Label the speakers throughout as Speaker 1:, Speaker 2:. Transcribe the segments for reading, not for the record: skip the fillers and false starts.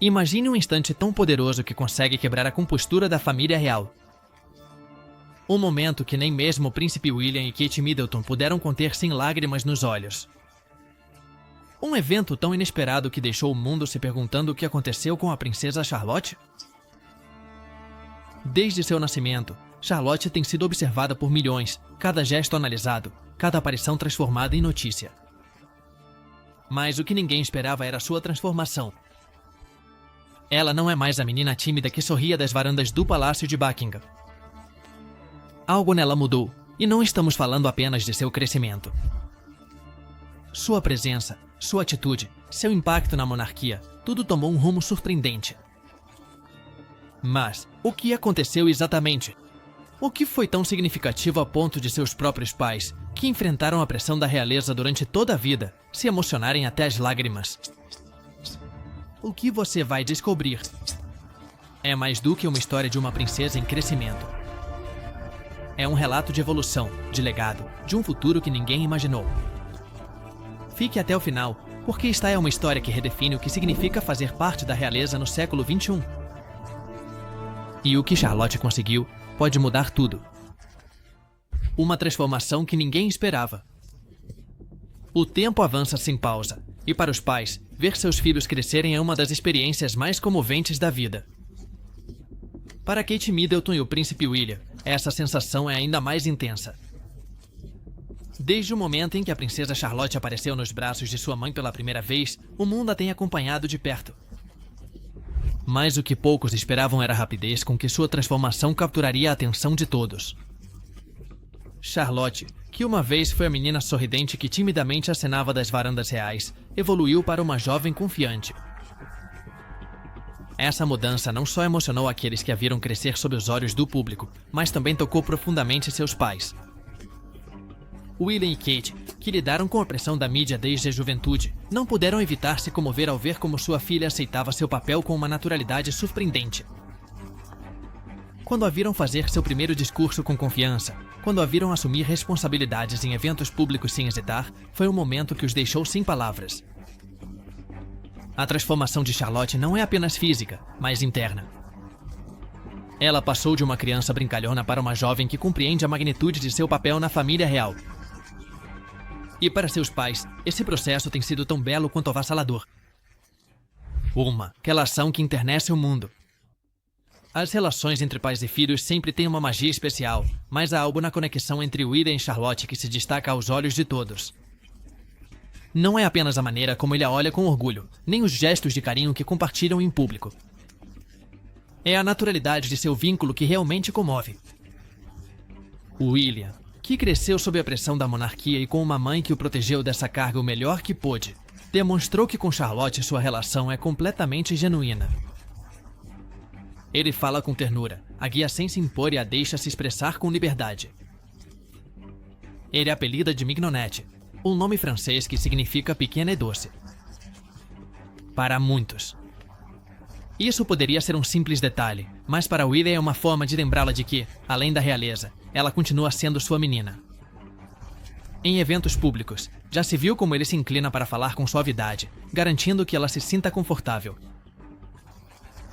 Speaker 1: Imagine um instante tão poderoso que consegue quebrar a compostura da família real. Um momento que nem mesmo o príncipe William e Kate Middleton puderam conter sem lágrimas nos olhos. Um evento tão inesperado que deixou o mundo se perguntando o que aconteceu com a princesa Charlotte. Desde seu nascimento, Charlotte tem sido observada por milhões, cada gesto analisado, cada aparição transformada em notícia. Mas o que ninguém esperava era sua transformação. Ela não é mais a menina tímida que sorria das varandas do Palácio de Buckingham. Algo nela mudou, e não estamos falando apenas de seu crescimento. Sua presença, sua atitude, seu impacto na monarquia, tudo tomou um rumo surpreendente. Mas, o que aconteceu exatamente? O que foi tão significativo a ponto de seus próprios pais, que enfrentaram a pressão da realeza durante toda a vida, se emocionarem até as lágrimas? O que você vai descobrir é mais do que uma história de uma princesa em crescimento. É um relato de evolução, de legado, de um futuro que ninguém imaginou. Fique até o final, porque esta é uma história que redefine o que significa fazer parte da realeza no século XXI. E o que Charlotte conseguiu pode mudar tudo. Uma transformação que ninguém esperava. O tempo avança sem pausa, e para os pais, ver seus filhos crescerem é uma das experiências mais comoventes da vida. Para Kate Middleton e o príncipe William, essa sensação é ainda mais intensa. Desde o momento em que a princesa Charlotte apareceu nos braços de sua mãe pela primeira vez, o mundo a tem acompanhado de perto. Mas o que poucos esperavam era a rapidez com que sua transformação capturaria a atenção de todos. Charlotte, que uma vez foi a menina sorridente que timidamente acenava das varandas reais, evoluiu para uma jovem confiante. Essa mudança não só emocionou aqueles que a viram crescer sob os olhos do público, mas também tocou profundamente seus pais. William e Kate, que lidaram com a pressão da mídia desde a juventude, não puderam evitar se comover ao ver como sua filha aceitava seu papel com uma naturalidade surpreendente. Quando a viram fazer seu primeiro discurso com confiança, quando a viram assumir responsabilidades em eventos públicos sem hesitar, foi um momento que os deixou sem palavras. A transformação de Charlotte não é apenas física, mas interna. Ela passou de uma criança brincalhona para uma jovem que compreende a magnitude de seu papel na família real. E para seus pais, esse processo tem sido tão belo quanto avassalador. Uma relação que enternece o mundo. As relações entre pais e filhos sempre têm uma magia especial, mas há algo na conexão entre William e Charlotte que se destaca aos olhos de todos. Não é apenas a maneira como ele a olha com orgulho, nem os gestos de carinho que compartilham em público. É a naturalidade de seu vínculo que realmente comove. William, que cresceu sob a pressão da monarquia e com uma mãe que o protegeu dessa carga o melhor que pôde, demonstrou que com Charlotte sua relação é completamente genuína. Ele fala com ternura, a guia sem se impor e a deixa se expressar com liberdade. Ele apelida de Mignonette, um nome francês que significa pequena e doce. Para muitos. Isso poderia ser um simples detalhe, mas para William é uma forma de lembrá-la de que, além da realeza, ela continua sendo sua menina. Em eventos públicos, já se viu como ele se inclina para falar com suavidade, garantindo que ela se sinta confortável.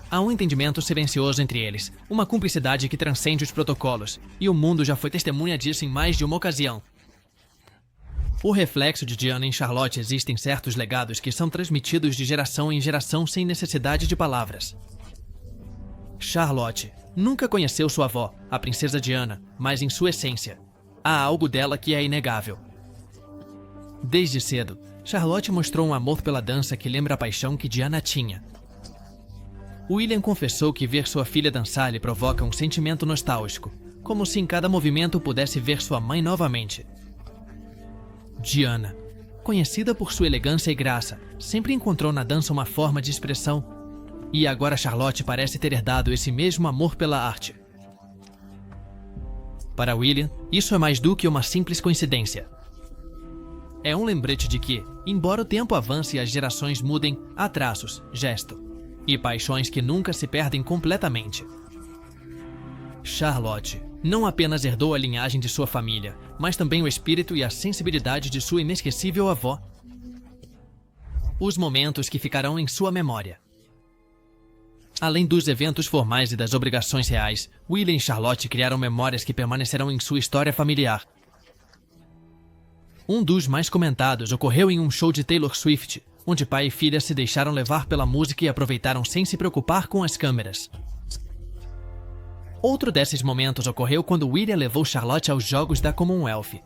Speaker 1: Há um entendimento silencioso entre eles, uma cumplicidade que transcende os protocolos, e o mundo já foi testemunha disso em mais de uma ocasião. O reflexo de Diana em Charlotte existem certos legados que são transmitidos de geração em geração sem necessidade de palavras. Charlotte nunca conheceu sua avó, a princesa Diana, mas em sua essência, há algo dela que é inegável. Desde cedo, Charlotte mostrou um amor pela dança que lembra a paixão que Diana tinha. William confessou que ver sua filha dançar lhe provoca um sentimento nostálgico, como se em cada movimento pudesse ver sua mãe novamente. Diana, conhecida por sua elegância e graça, sempre encontrou na dança uma forma de expressão, e agora Charlotte parece ter herdado esse mesmo amor pela arte. Para William, isso é mais do que uma simples coincidência. É um lembrete de que, embora o tempo avance e as gerações mudem, há traços, gesto e paixões que nunca se perdem completamente. Charlotte não apenas herdou a linhagem de sua família, mas também o espírito e a sensibilidade de sua inesquecível avó. Os momentos que ficarão em sua memória. Além dos eventos formais e das obrigações reais, William e Charlotte criaram memórias que permanecerão em sua história familiar. Um dos mais comentados ocorreu em um show de Taylor Swift, onde pai e filha se deixaram levar pela música e aproveitaram sem se preocupar com as câmeras. Outro desses momentos ocorreu quando William levou Charlotte aos Jogos da Commonwealth.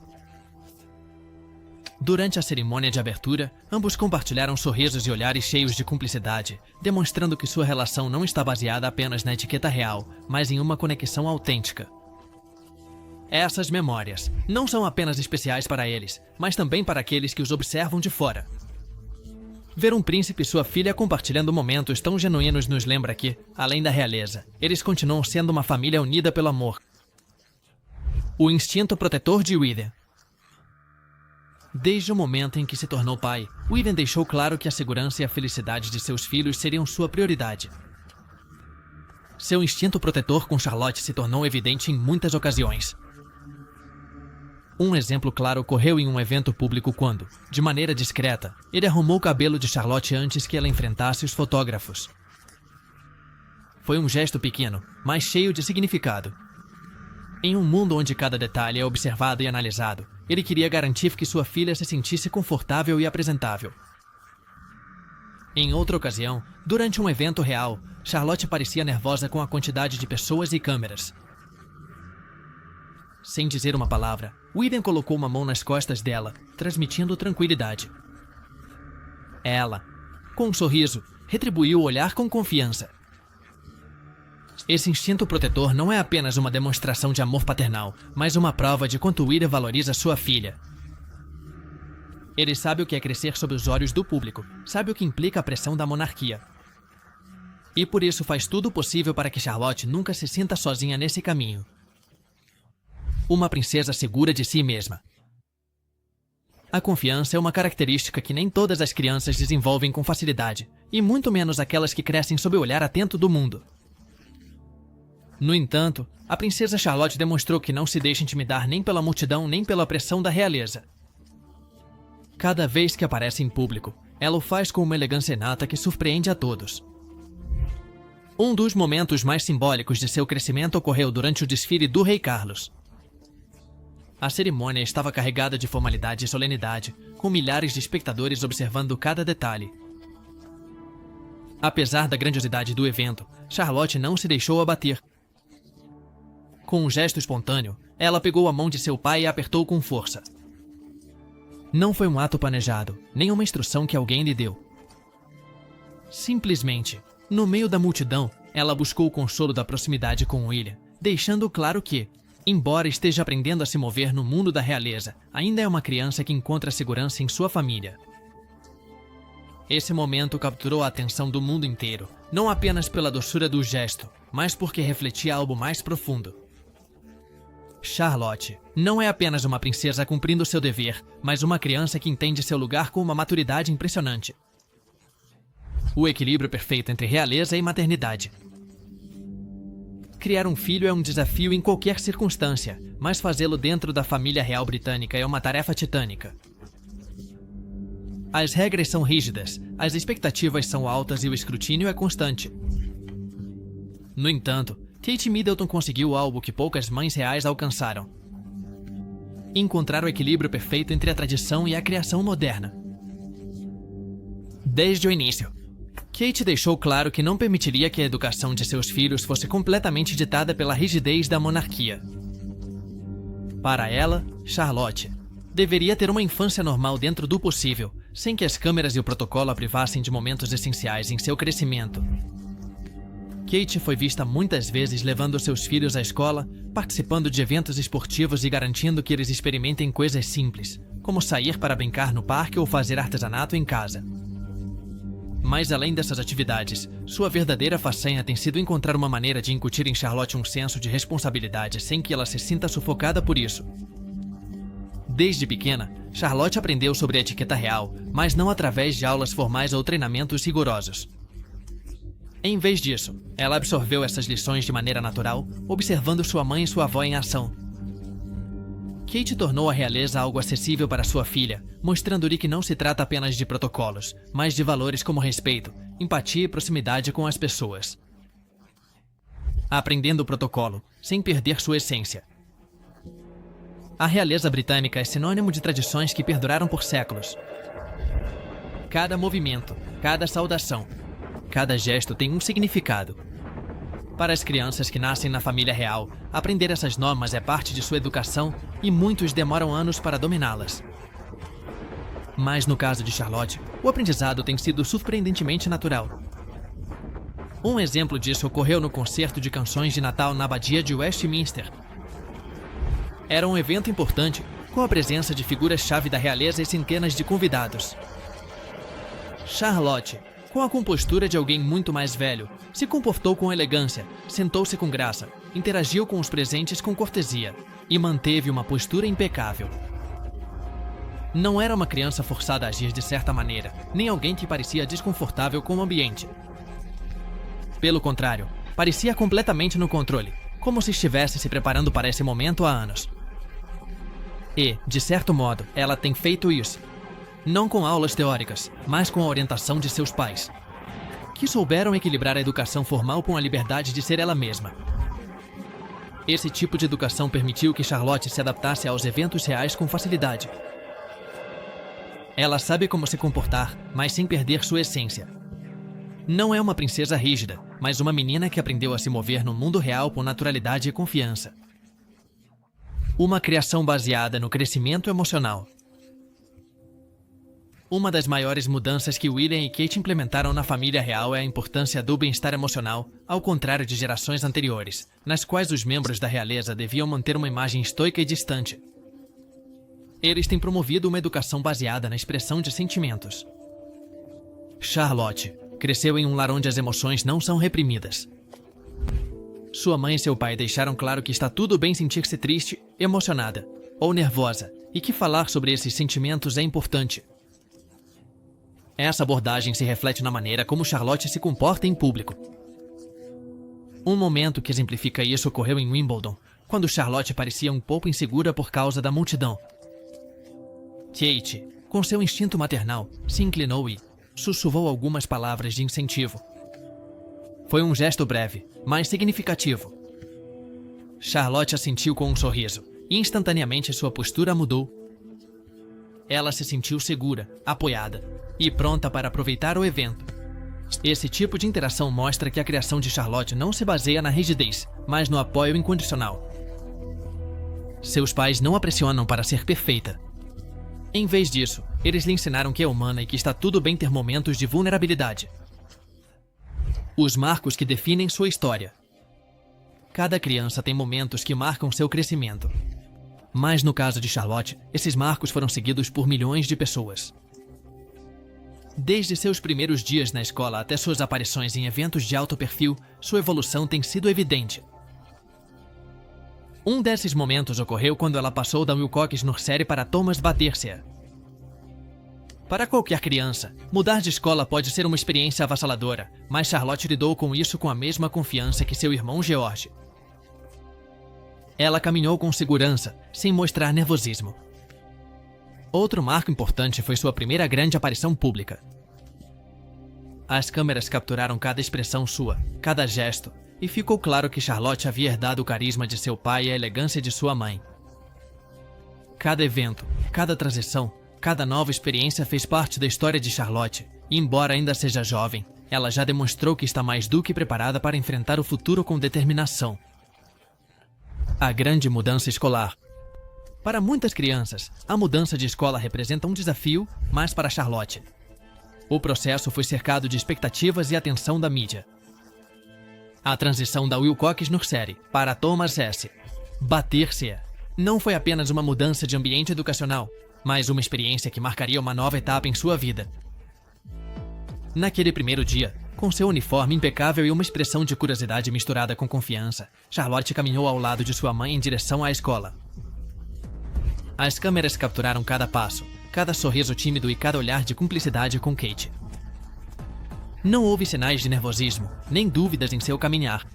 Speaker 1: Durante a cerimônia de abertura, ambos compartilharam sorrisos e olhares cheios de cumplicidade, demonstrando que sua relação não está baseada apenas na etiqueta real, mas em uma conexão autêntica. Essas memórias não são apenas especiais para eles, mas também para aqueles que os observam de fora. Ver um príncipe e sua filha compartilhando momentos tão genuínos nos lembra que, além da realeza, eles continuam sendo uma família unida pelo amor. O instinto protetor de William. Desde o momento em que se tornou pai, William deixou claro que a segurança e a felicidade de seus filhos seriam sua prioridade. Seu instinto protetor com Charlotte se tornou evidente em muitas ocasiões. Um exemplo claro ocorreu em um evento público quando, de maneira discreta, ele arrumou o cabelo de Charlotte antes que ela enfrentasse os fotógrafos. Foi um gesto pequeno, mas cheio de significado. Em um mundo onde cada detalhe é observado e analisado, ele queria garantir que sua filha se sentisse confortável e apresentável. Em outra ocasião, durante um evento real, Charlotte parecia nervosa com a quantidade de pessoas e câmeras. Sem dizer uma palavra, William colocou uma mão nas costas dela, transmitindo tranquilidade. Ela, com um sorriso, retribuiu o olhar com confiança. Esse instinto protetor não é apenas uma demonstração de amor paternal, mas uma prova de quanto William valoriza sua filha. Ele sabe o que é crescer sob os olhos do público, sabe o que implica a pressão da monarquia. E por isso faz tudo o possível para que Charlotte nunca se sinta sozinha nesse caminho. Uma princesa segura de si mesma. A confiança é uma característica que nem todas as crianças desenvolvem com facilidade, e muito menos aquelas que crescem sob o olhar atento do mundo. No entanto, a princesa Charlotte demonstrou que não se deixa intimidar nem pela multidão nem pela pressão da realeza. Cada vez que aparece em público, ela o faz com uma elegância inata que surpreende a todos. Um dos momentos mais simbólicos de seu crescimento ocorreu durante o desfile do Rei Carlos. A cerimônia estava carregada de formalidade e solenidade, com milhares de espectadores observando cada detalhe. Apesar da grandiosidade do evento, Charlotte não se deixou abater. Com um gesto espontâneo, ela pegou a mão de seu pai e a apertou com força. Não foi um ato planejado, nem uma instrução que alguém lhe deu. Simplesmente, no meio da multidão, ela buscou o consolo da proximidade com William, deixando claro que, embora esteja aprendendo a se mover no mundo da realeza, ainda é uma criança que encontra segurança em sua família. Esse momento capturou a atenção do mundo inteiro, não apenas pela doçura do gesto, mas porque refletia algo mais profundo. Charlotte não é apenas uma princesa cumprindo seu dever, mas uma criança que entende seu lugar com uma maturidade impressionante. O equilíbrio perfeito entre realeza e maternidade. Criar um filho é um desafio em qualquer circunstância, mas fazê-lo dentro da família real britânica é uma tarefa titânica. As regras são rígidas, as expectativas são altas e o escrutínio é constante. No entanto, Kate Middleton conseguiu algo que poucas mães reais alcançaram: encontrar o equilíbrio perfeito entre a tradição e a criação moderna. Desde o início, Kate deixou claro que não permitiria que a educação de seus filhos fosse completamente ditada pela rigidez da monarquia. Para ela, Charlotte deveria ter uma infância normal dentro do possível, sem que as câmeras e o protocolo a privassem de momentos essenciais em seu crescimento. Kate foi vista muitas vezes levando seus filhos à escola, participando de eventos esportivos e garantindo que eles experimentem coisas simples, como sair para brincar no parque ou fazer artesanato em casa. Mas além dessas atividades, sua verdadeira façanha tem sido encontrar uma maneira de incutir em Charlotte um senso de responsabilidade sem que ela se sinta sufocada por isso. Desde pequena, Charlotte aprendeu sobre a etiqueta real, mas não através de aulas formais ou treinamentos rigorosos. Em vez disso, ela absorveu essas lições de maneira natural, observando sua mãe e sua avó em ação. Kate tornou a realeza algo acessível para sua filha, mostrando-lhe que não se trata apenas de protocolos, mas de valores como respeito, empatia e proximidade com as pessoas. aprendendo o protocolo, sem perder sua essência. A realeza britânica é sinônimo de tradições que perduraram por séculos. Cada movimento, cada saudação, cada gesto tem um significado. Para as crianças que nascem na família real, aprender essas normas é parte de sua educação e muitos demoram anos para dominá-las. Mas no caso de Charlotte, o aprendizado tem sido surpreendentemente natural. Um exemplo disso ocorreu no concerto de canções de Natal na Abadia de Westminster. Era um evento importante, com a presença de figuras-chave da realeza e centenas de convidados. Charlotte, com a compostura de alguém muito mais velho, se comportou com elegância, sentou-se com graça, interagiu com os presentes com cortesia e manteve uma postura impecável. Não era uma criança forçada a agir de certa maneira, nem alguém que parecia desconfortável com o ambiente. Pelo contrário, parecia completamente no controle, como se estivesse se preparando para esse momento há anos. E, de certo modo, ela tem feito isso. Não com aulas teóricas, mas com a orientação de seus pais, que souberam equilibrar a educação formal com a liberdade de ser ela mesma. Esse tipo de educação permitiu que Charlotte se adaptasse aos eventos reais com facilidade. Ela sabe como se comportar, mas sem perder sua essência. Não é uma princesa rígida, mas uma menina que aprendeu a se mover no mundo real com naturalidade e confiança. Uma criação baseada no crescimento emocional. Uma das maiores mudanças que William e Kate implementaram na família real é a importância do bem-estar emocional, ao contrário de gerações anteriores, nas quais os membros da realeza deviam manter uma imagem estoica e distante. Eles têm promovido uma educação baseada na expressão de sentimentos. Charlotte cresceu em um lar onde as emoções não são reprimidas. Sua mãe e seu pai deixaram claro que está tudo bem sentir-se triste, emocionada ou nervosa e que falar sobre esses sentimentos é importante. Essa abordagem se reflete na maneira como Charlotte se comporta em público. Um momento que exemplifica isso ocorreu em Wimbledon, quando Charlotte parecia um pouco insegura por causa da multidão. Kate, com seu instinto maternal, se inclinou e sussurrou algumas palavras de incentivo. Foi um gesto breve, mas significativo. Charlotte assentiu com um sorriso, e instantaneamente sua postura mudou. Ela se sentiu segura, apoiada e pronta para aproveitar o evento. Esse tipo de interação mostra que a criação de Charlotte não se baseia na rigidez, mas no apoio incondicional. Seus pais não a pressionam para ser perfeita. Em vez disso, eles lhe ensinaram que é humana e que está tudo bem ter momentos de vulnerabilidade. Os marcos que definem sua história. Cada criança tem momentos que marcam seu crescimento. Mas no caso de Charlotte, esses marcos foram seguidos por milhões de pessoas. Desde seus primeiros dias na escola até suas aparições em eventos de alto perfil, sua evolução tem sido evidente. Um desses momentos ocorreu quando ela passou da Wilcox Nursery para Thomas Battercia. Para qualquer criança, mudar de escola pode ser uma experiência avassaladora, mas Charlotte lidou com isso com a mesma confiança que seu irmão George. Ela caminhou com segurança, sem mostrar nervosismo. Outro marco importante foi sua primeira grande aparição pública. As câmeras capturaram cada expressão sua, cada gesto, e ficou claro que Charlotte havia herdado o carisma de seu pai e a elegância de sua mãe. Cada evento, cada transição, cada nova experiência fez parte da história de Charlotte, e embora ainda seja jovem, ela já demonstrou que está mais do que preparada para enfrentar o futuro com determinação. A grande mudança escolar. Para muitas crianças, a mudança de escola representa um desafio, mas para Charlotte, o processo foi cercado de expectativas e atenção da mídia. A transição da Wilcox Nursery para Thomas S. Battercia não foi apenas uma mudança de ambiente educacional, mas uma experiência que marcaria uma nova etapa em sua vida. Naquele primeiro dia, com seu uniforme impecável e uma expressão de curiosidade misturada com confiança, Charlotte caminhou ao lado de sua mãe em direção à escola. As câmeras capturaram cada passo, cada sorriso tímido e cada olhar de cumplicidade com Kate. Não houve sinais de nervosismo, nem dúvidas em seu caminhar.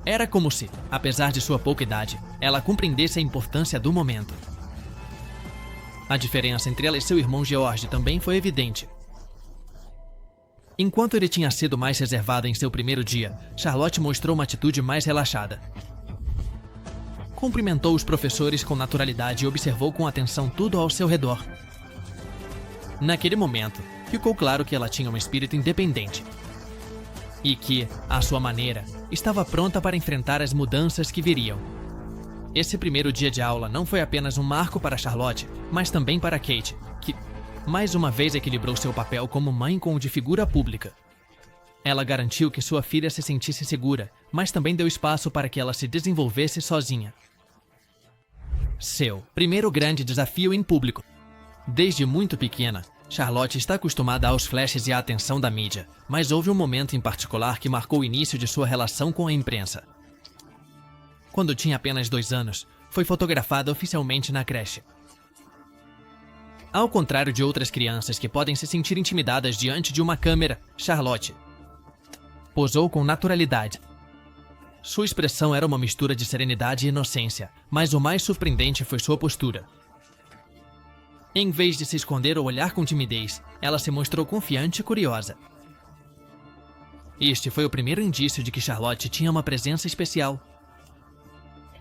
Speaker 1: Era como se, apesar de sua pouca idade, ela compreendesse a importância do momento. A diferença entre ela e seu irmão George também foi evidente. Enquanto ele tinha sido mais reservado em seu primeiro dia, Charlotte mostrou uma atitude mais relaxada. Cumprimentou os professores com naturalidade e observou com atenção tudo ao seu redor. Naquele momento, ficou claro que ela tinha um espírito independente e que, à sua maneira, estava pronta para enfrentar as mudanças que viriam. Esse primeiro dia de aula não foi apenas um marco para Charlotte, mas também para Kate, que, mais uma vez, equilibrou seu papel como mãe com o de figura pública. Ela garantiu que sua filha se sentisse segura, mas também deu espaço para que ela se desenvolvesse sozinha. Seu primeiro grande desafio em público. Desde muito pequena, Charlotte está acostumada aos flashes e à atenção da mídia, mas houve um momento em particular que marcou o início de sua relação com a imprensa. Quando tinha apenas 2 anos, foi fotografada oficialmente na creche. Ao contrário de outras crianças que podem se sentir intimidadas diante de uma câmera, Charlotte posou com naturalidade. Sua expressão era uma mistura de serenidade e inocência, mas o mais surpreendente foi sua postura. Em vez de se esconder ou olhar com timidez, ela se mostrou confiante e curiosa. Este foi o primeiro indício de que Charlotte tinha uma presença especial.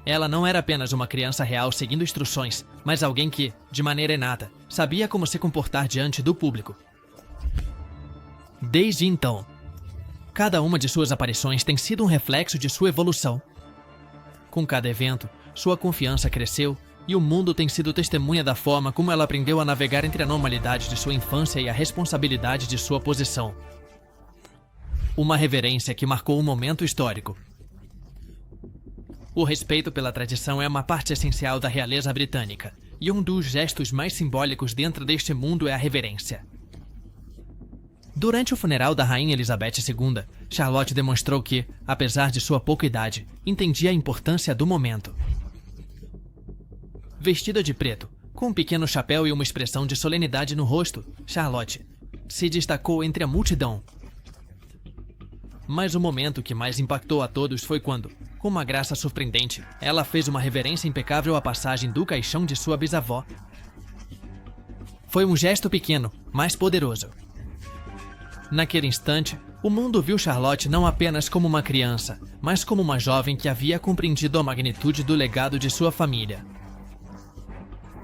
Speaker 1: Ela não era apenas uma criança real seguindo instruções, mas alguém que, de maneira inata, sabia como se comportar diante do público. Desde então, cada uma de suas aparições tem sido um reflexo de sua evolução. Com cada evento, sua confiança cresceu e o mundo tem sido testemunha da forma como ela aprendeu a navegar entre a normalidade de sua infância e a responsabilidade de sua posição. Uma reverência que marcou um momento histórico. O respeito pela tradição é uma parte essencial da realeza britânica, e um dos gestos mais simbólicos dentro deste mundo é a reverência. Durante o funeral da Rainha Elizabeth II, Charlotte demonstrou que, apesar de sua pouca idade, entendia a importância do momento. Vestida de preto, com um pequeno chapéu e uma expressão de solenidade no rosto, Charlotte se destacou entre a multidão. Mas o momento que mais impactou a todos foi quando, com uma graça surpreendente, ela fez uma reverência impecável à passagem do caixão de sua bisavó. Foi um gesto pequeno, mas poderoso. Naquele instante, o mundo viu Charlotte não apenas como uma criança, mas como uma jovem que havia compreendido a magnitude do legado de sua família.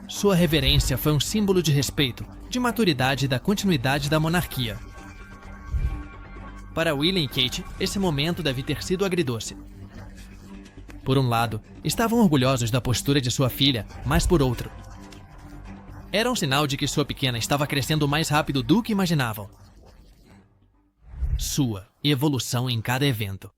Speaker 1: Sua reverência foi um símbolo de respeito, de maturidade e da continuidade da monarquia. Para William e Kate, esse momento deve ter sido agridoce. Por um lado, estavam orgulhosos da postura de sua filha, mas por outro, era um sinal de que sua pequena estava crescendo mais rápido do que imaginavam. Sua evolução em cada evento.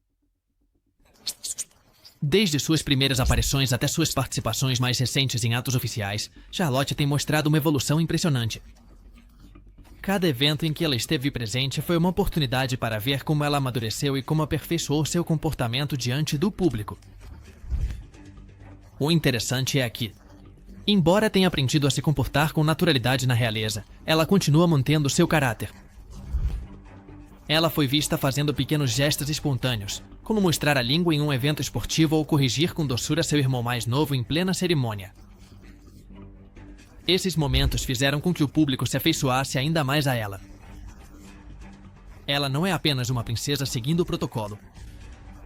Speaker 1: Desde suas primeiras aparições até suas participações mais recentes em atos oficiais, Charlotte tem mostrado uma evolução impressionante. Cada evento em que ela esteve presente foi uma oportunidade para ver como ela amadureceu e como aperfeiçoou seu comportamento diante do público. O interessante é que, embora tenha aprendido a se comportar com naturalidade na realeza, ela continua mantendo seu caráter. Ela foi vista fazendo pequenos gestos espontâneos, como mostrar a língua em um evento esportivo ou corrigir com doçura seu irmão mais novo em plena cerimônia. Esses momentos fizeram com que o público se afeiçoasse ainda mais a ela. Ela não é apenas uma princesa seguindo o protocolo.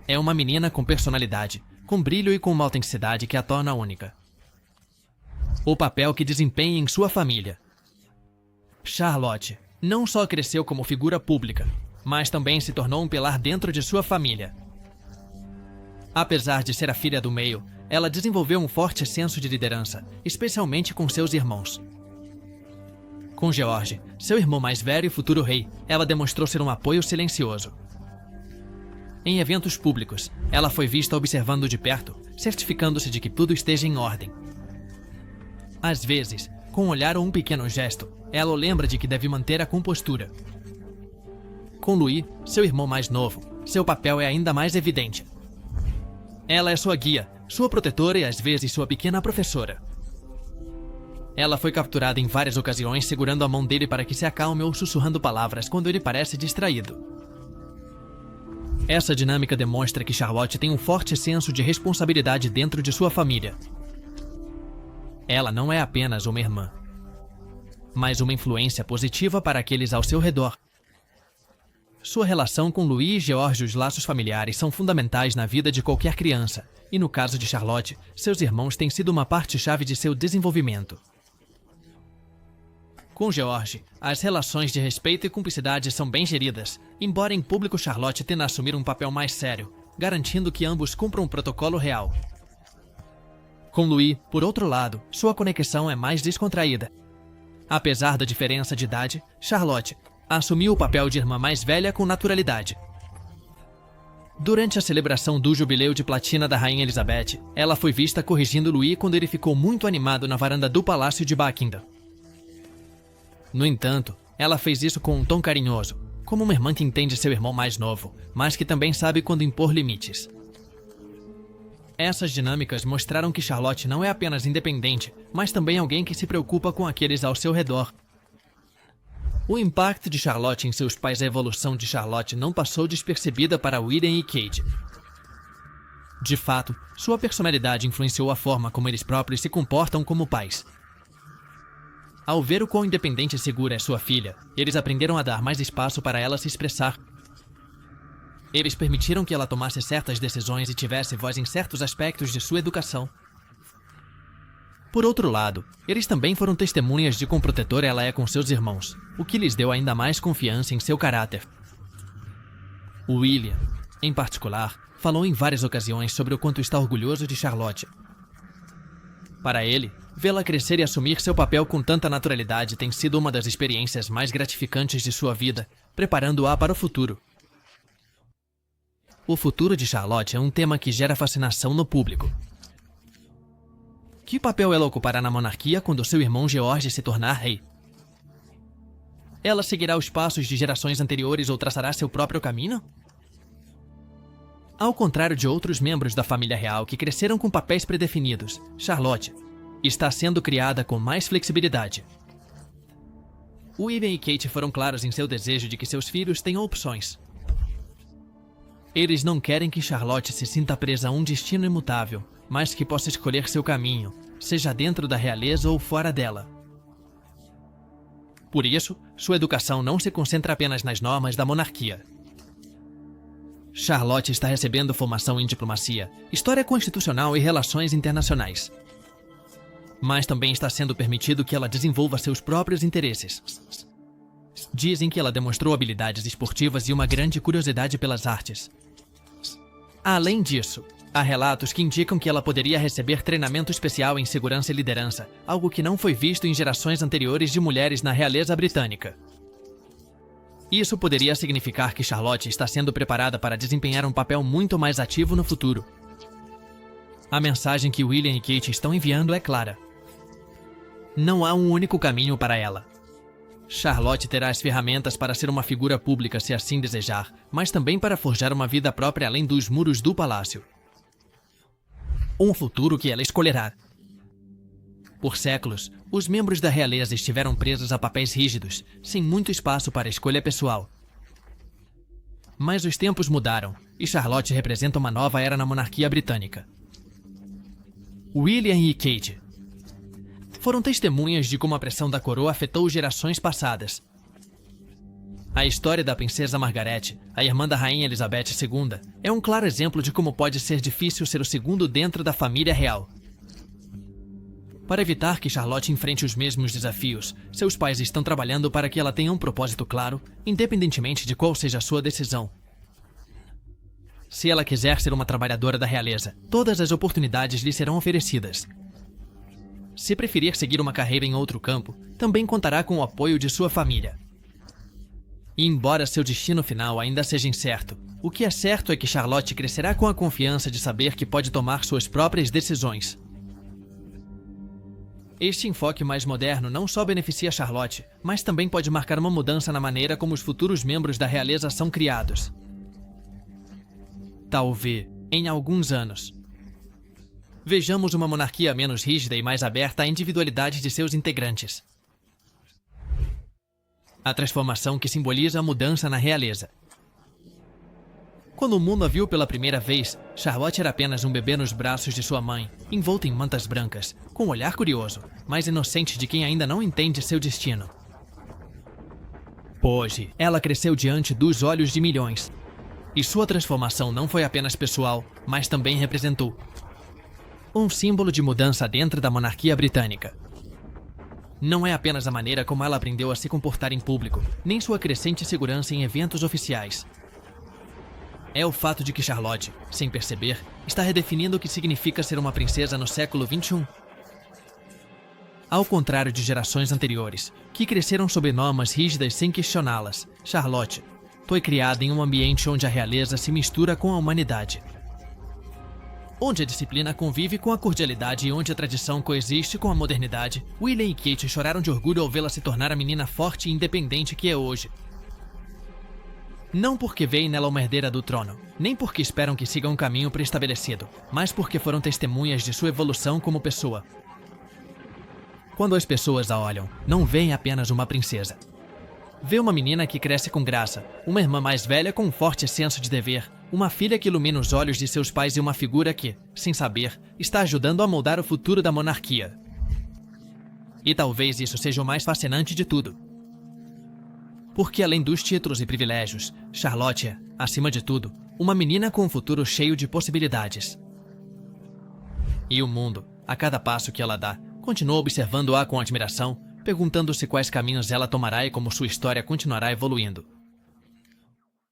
Speaker 1: É uma menina com personalidade, com brilho e com uma autenticidade que a torna única. O papel que desempenha em sua família. Charlotte não só cresceu como figura pública, mas também se tornou um pilar dentro de sua família. Apesar de ser a filha do meio, ela desenvolveu um forte senso de liderança, especialmente com seus irmãos. Com George, seu irmão mais velho e futuro rei, ela demonstrou ser um apoio silencioso. Em eventos públicos, ela foi vista observando de perto, certificando-se de que tudo esteja em ordem. Às vezes, com um olhar ou um pequeno gesto, ela o lembra de que deve manter a compostura. Com Louis, seu irmão mais novo, seu papel é ainda mais evidente. Ela é sua guia, sua protetora e às vezes sua pequena professora. Ela foi capturada em várias ocasiões segurando a mão dele para que se acalme ou sussurrando palavras quando ele parece distraído. Essa dinâmica demonstra que Charlotte tem um forte senso de responsabilidade dentro de sua família. Ela não é apenas uma irmã, mas uma influência positiva para aqueles ao seu redor. Sua relação com Louis e George, os laços familiares são fundamentais na vida de qualquer criança, e no caso de Charlotte, seus irmãos têm sido uma parte-chave de seu desenvolvimento. Com George, as relações de respeito e cumplicidade são bem geridas, embora em público Charlotte tenda a assumir um papel mais sério, garantindo que ambos cumpram um protocolo real. Com Louis, por outro lado, sua conexão é mais descontraída. Apesar da diferença de idade, Charlotte assumiu o papel de irmã mais velha com naturalidade. Durante a celebração do jubileu de platina da Rainha Elizabeth, ela foi vista corrigindo Louis quando ele ficou muito animado na varanda do Palácio de Buckingham. No entanto, ela fez isso com um tom carinhoso, como uma irmã que entende seu irmão mais novo, mas que também sabe quando impor limites. Essas dinâmicas mostraram que Charlotte não é apenas independente, mas também alguém que se preocupa com aqueles ao seu redor. O impacto de Charlotte em seus pais e a evolução de Charlotte não passou despercebida para William e Kate. De fato, sua personalidade influenciou a forma como eles próprios se comportam como pais. Ao ver o quão independente e segura é sua filha, eles aprenderam a dar mais espaço para ela se expressar. Eles permitiram que ela tomasse certas decisões e tivesse voz em certos aspectos de sua educação. Por outro lado, eles também foram testemunhas de quão protetora ela é com seus irmãos, o que lhes deu ainda mais confiança em seu caráter. William, em particular, falou em várias ocasiões sobre o quanto está orgulhoso de Charlotte. Para ele, vê-la crescer e assumir seu papel com tanta naturalidade tem sido uma das experiências mais gratificantes de sua vida, preparando-a para o futuro. O futuro de Charlotte é um tema que gera fascinação no público. Que papel ela ocupará na monarquia quando seu irmão George se tornar rei? Ela seguirá os passos de gerações anteriores ou traçará seu próprio caminho? Ao contrário de outros membros da família real que cresceram com papéis predefinidos, Charlotte está sendo criada com mais flexibilidade. William e Kate foram claros em seu desejo de que seus filhos tenham opções. Eles não querem que Charlotte se sinta presa a um destino imutável, mas que possa escolher seu caminho, seja dentro da realeza ou fora dela. Por isso, sua educação não se concentra apenas nas normas da monarquia. Charlotte está recebendo formação em diplomacia, história constitucional e relações internacionais. Mas também está sendo permitido que ela desenvolva seus próprios interesses. Dizem que ela demonstrou habilidades esportivas e uma grande curiosidade pelas artes. Além disso, há relatos que indicam que ela poderia receber treinamento especial em segurança e liderança, algo que não foi visto em gerações anteriores de mulheres na realeza britânica. Isso poderia significar que Charlotte está sendo preparada para desempenhar um papel muito mais ativo no futuro. A mensagem que William e Kate estão enviando é clara. Não há um único caminho para ela. Charlotte terá as ferramentas para ser uma figura pública se assim desejar, mas também para forjar uma vida própria além dos muros do palácio. Um futuro que ela escolherá. Por séculos, os membros da realeza estiveram presos a papéis rígidos, sem muito espaço para escolha pessoal. Mas os tempos mudaram, e Charlotte representa uma nova era na monarquia britânica. William e Kate foram testemunhas de como a pressão da coroa afetou gerações passadas. A história da princesa Margaret, a irmã da rainha Elizabeth II, é um claro exemplo de como pode ser difícil ser o segundo dentro da família real. Para evitar que Charlotte enfrente os mesmos desafios, seus pais estão trabalhando para que ela tenha um propósito claro, independentemente de qual seja a sua decisão. Se ela quiser ser uma trabalhadora da realeza, todas as oportunidades lhe serão oferecidas. Se preferir seguir uma carreira em outro campo, também contará com o apoio de sua família. E embora seu destino final ainda seja incerto, o que é certo é que Charlotte crescerá com a confiança de saber que pode tomar suas próprias decisões. Este enfoque mais moderno não só beneficia Charlotte, mas também pode marcar uma mudança na maneira como os futuros membros da realeza são criados. Talvez, em alguns anos, vejamos uma monarquia menos rígida e mais aberta à individualidade de seus integrantes. A transformação que simboliza a mudança na realeza. Quando o mundo a viu pela primeira vez, Charlotte era apenas um bebê nos braços de sua mãe, envolta em mantas brancas, com um olhar curioso, mas inocente de quem ainda não entende seu destino. Hoje, ela cresceu diante dos olhos de milhões. E sua transformação não foi apenas pessoal, mas também representou um símbolo de mudança dentro da monarquia britânica. Não é apenas a maneira como ela aprendeu a se comportar em público, nem sua crescente segurança em eventos oficiais. É o fato de que Charlotte, sem perceber, está redefinindo o que significa ser uma princesa no século XXI. Ao contrário de gerações anteriores, que cresceram sob normas rígidas sem questioná-las, Charlotte foi criada em um ambiente onde a realeza se mistura com a humanidade. Onde a disciplina convive com a cordialidade e onde a tradição coexiste com a modernidade, William e Kate choraram de orgulho ao vê-la se tornar a menina forte e independente que é hoje. Não porque veem nela uma herdeira do trono, nem porque esperam que siga um caminho preestabelecido, mas porque foram testemunhas de sua evolução como pessoa. Quando as pessoas a olham, não veem apenas uma princesa. Vê uma menina que cresce com graça, uma irmã mais velha com um forte senso de dever, uma filha que ilumina os olhos de seus pais e uma figura que, sem saber, está ajudando a moldar o futuro da monarquia. E talvez isso seja o mais fascinante de tudo. Porque além dos títulos e privilégios, Charlotte é, acima de tudo, uma menina com um futuro cheio de possibilidades. E o mundo, a cada passo que ela dá, continua observando-a com admiração, perguntando-se quais caminhos ela tomará e como sua história continuará evoluindo.